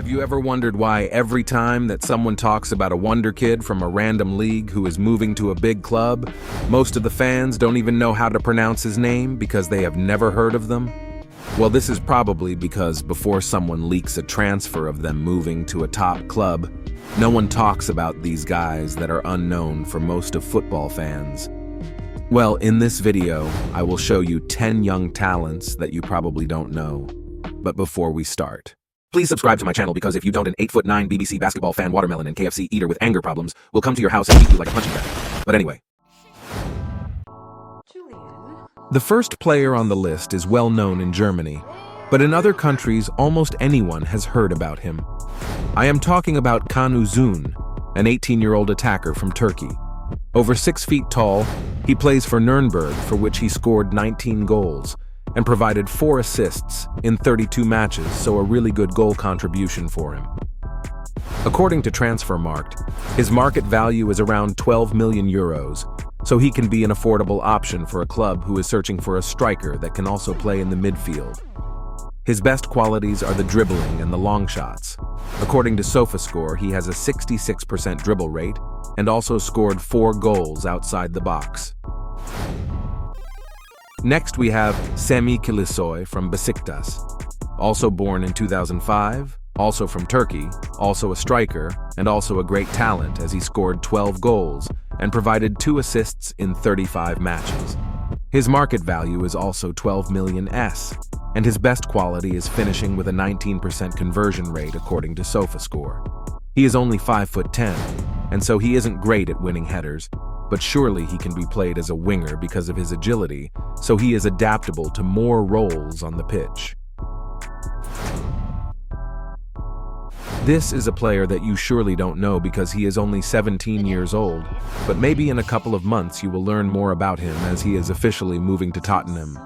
Have you ever wondered why every time that someone talks about a wonder kid from a random league who is moving to a big club, most of the fans don't even know how to pronounce his name because they have never heard of them? Well, this is probably because before someone leaks a transfer of them moving to a top club, no one talks about these guys that are unknown for most of football fans. Well, in this video, I will show you 10 young talents that you probably don't know. But before we start, please subscribe to my channel because if you don't, an 8'9" BBC basketball fan watermelon and KFC eater with anger problems will come to your house and eat you like a punching bag. But anyway. The first player on the list is well known in Germany, but in other countries almost anyone has heard about him. I am talking about Can Uzun, an 18-year-old attacker from Turkey. Over 6 feet tall, he plays for Nuremberg, for which he scored 19 goals and provided 4 assists in 32 matches, so a really good goal contribution for him. According to Transfermarkt, his market value is around 12 million euros, so he can be an affordable option for a club who is searching for a striker that can also play in the midfield. His best qualities are the dribbling and the long shots. According to SofaScore, he has a 66% dribble rate and also scored 4 goals outside the box. Next we have Semih Kılıçsoy from Besiktas. Also born in 2005, also from Turkey, also a striker, and also a great talent as he scored 12 goals and provided 2 assists in 35 matches. His market value is also 12 million S, and his best quality is finishing with a 19% conversion rate according to SofaScore. He is only 5'10", and so he isn't great at winning headers, but surely he can be played as a winger because of his agility, so he is adaptable to more roles on the pitch. This is a player that you surely don't know because he is only 17 years old, but maybe in a couple of months you will learn more about him as he is officially moving to Tottenham.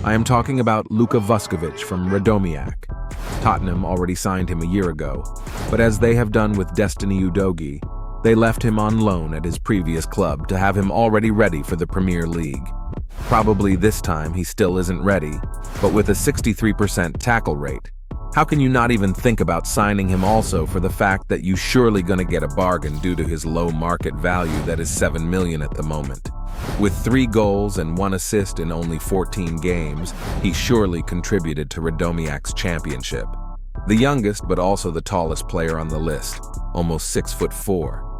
I am talking about Luka Vuskovic from Radomiak. Tottenham already signed him a year ago, but as they have done with Destiny Udogie, they left him on loan at his previous club to have him already ready for the Premier League. Probably this time he still isn't ready, but with a 63% tackle rate, how can you not even think about signing him also for the fact that you surely gonna get a bargain due to his low market value that is 7 million at the moment? With 3 goals and 1 assist in only 14 games, he surely contributed to Radomiak's championship. The youngest but also the tallest player on the list, almost 6'4".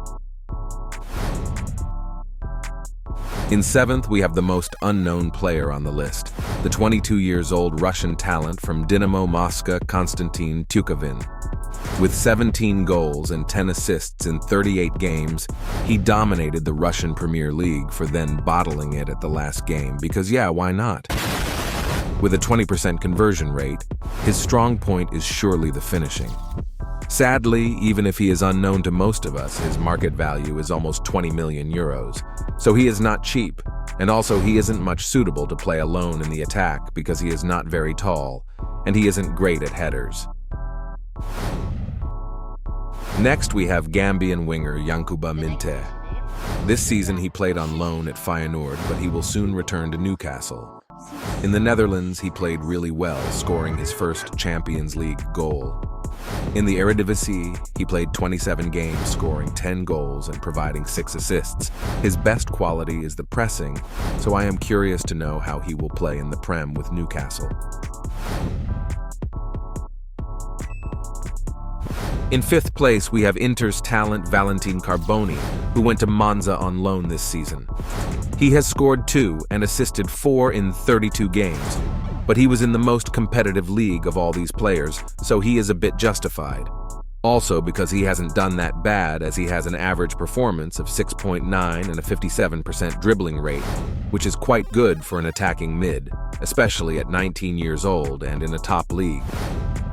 In 7th, we have the most unknown player on the list, the 22-year-old Russian talent from Dynamo Moscow, Konstantin Tyukhovin. With 17 goals and 10 assists in 38 games, he dominated the Russian Premier League for then bottling it at the last game, because yeah, why not? With a 20% conversion rate, his strong point is surely the finishing. Sadly, even if he is unknown to most of us, his market value is almost 20 million euros. So he is not cheap, and also he isn't much suitable to play alone in the attack because he is not very tall, and he isn't great at headers. Next we have Gambian winger Yankuba Minteh. This season he played on loan at Feyenoord, but he will soon return to Newcastle. In the Netherlands he played really well, scoring his first Champions League goal. In the Eredivisie, he played 27 games, scoring 10 goals and providing 6 assists. His best quality is the pressing, so I am curious to know how he will play in the Prem with Newcastle. In 5th place, we have Inter's talent Valentin Carboni, who went to Monza on loan this season. He has scored 2 and assisted 4 in 32 games, but he was in the most competitive league of all these players, so he is a bit justified. Also because he hasn't done that bad, as he has an average performance of 6.9 and a 57% dribbling rate, which is quite good for an attacking mid, especially at 19 years old and in a top league.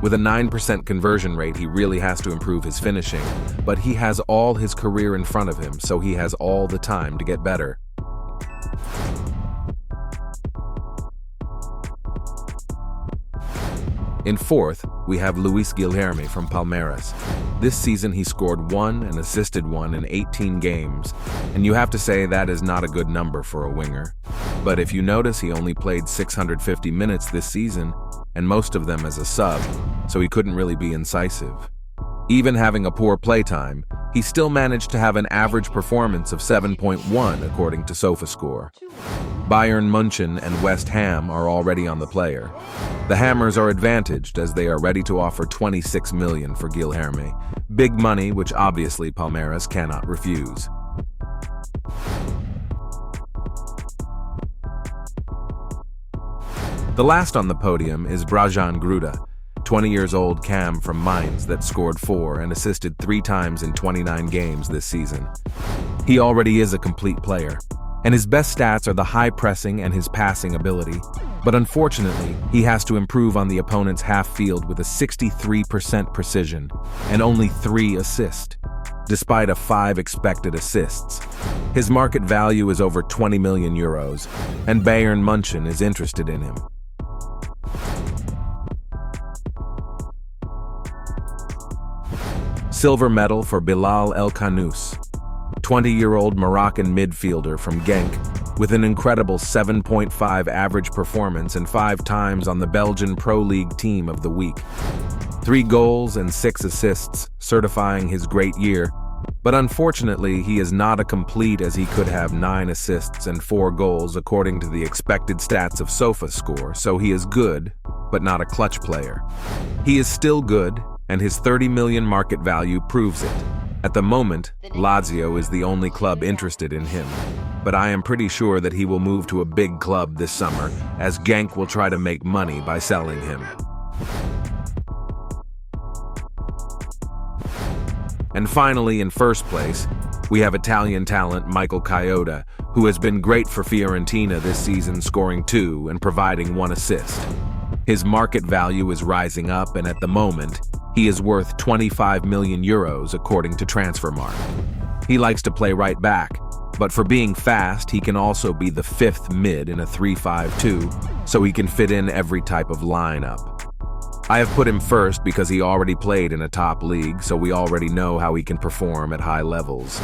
With a 9% conversion rate, he really has to improve his finishing, but he has all his career in front of him, so he has all the time to get better. In 4th, we have Luis Guilherme from Palmeiras. This season he scored 1 and assisted 1 in 18 games, and you have to say that is not a good number for a winger. But if you notice, he only played 650 minutes this season, and most of them as a sub, so he couldn't really be incisive. Even having a poor playtime, he still managed to have an average performance of 7.1 according to SofaScore. Bayern München and West Ham are already on the player. The Hammers are advantaged as they are ready to offer 26 million for Guilherme, big money which obviously Palmeiras cannot refuse. The last on the podium is Brajan Gruda, 20 years old cam from Mainz that scored 4 and assisted 3 times in 29 games this season. He already is a complete player, and his best stats are the high pressing and his passing ability, but unfortunately, he has to improve on the opponent's half field with a 63% precision and only 3 assists, despite a 5 expected assists. His market value is over 20 million euros, and Bayern München is interested in him. Silver medal for Bilal El Khanous, 20-year-old Moroccan midfielder from Genk, with an incredible 7.5 average performance and 5 times on the Belgian Pro League Team of the Week. 3 goals and 6 assists, certifying his great year, but unfortunately he is not a complete as he could have 9 assists and 4 goals according to the expected stats of SofaScore, so he is good, but not a clutch player. He is still good, and his 30 million market value proves it. At the moment, Lazio is the only club interested in him, but I am pretty sure that he will move to a big club this summer, as Genk will try to make money by selling him. And finally, in first place, we have Italian talent Michael Chiota, who has been great for Fiorentina this season, scoring 2 and providing 1 assist. His market value is rising up, and at the moment, he is worth 25 million euros according to Transfermarkt. He likes to play right back, but for being fast, he can also be the 5th mid in a 3-5-2, so he can fit in every type of lineup. I have put him first because he already played in a top league, so we already know how he can perform at high levels.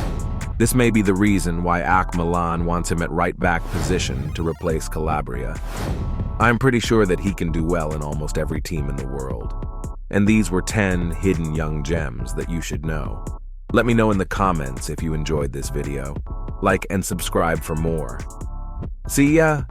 This may be the reason why AC Milan wants him at right back position to replace Calabria. I'm pretty sure that he can do well in almost every team in the world. And these were 10 hidden young gems that you should know. Let me know in the comments if you enjoyed this video. Like and subscribe for more. See ya!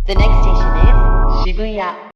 The next station is Shibuya.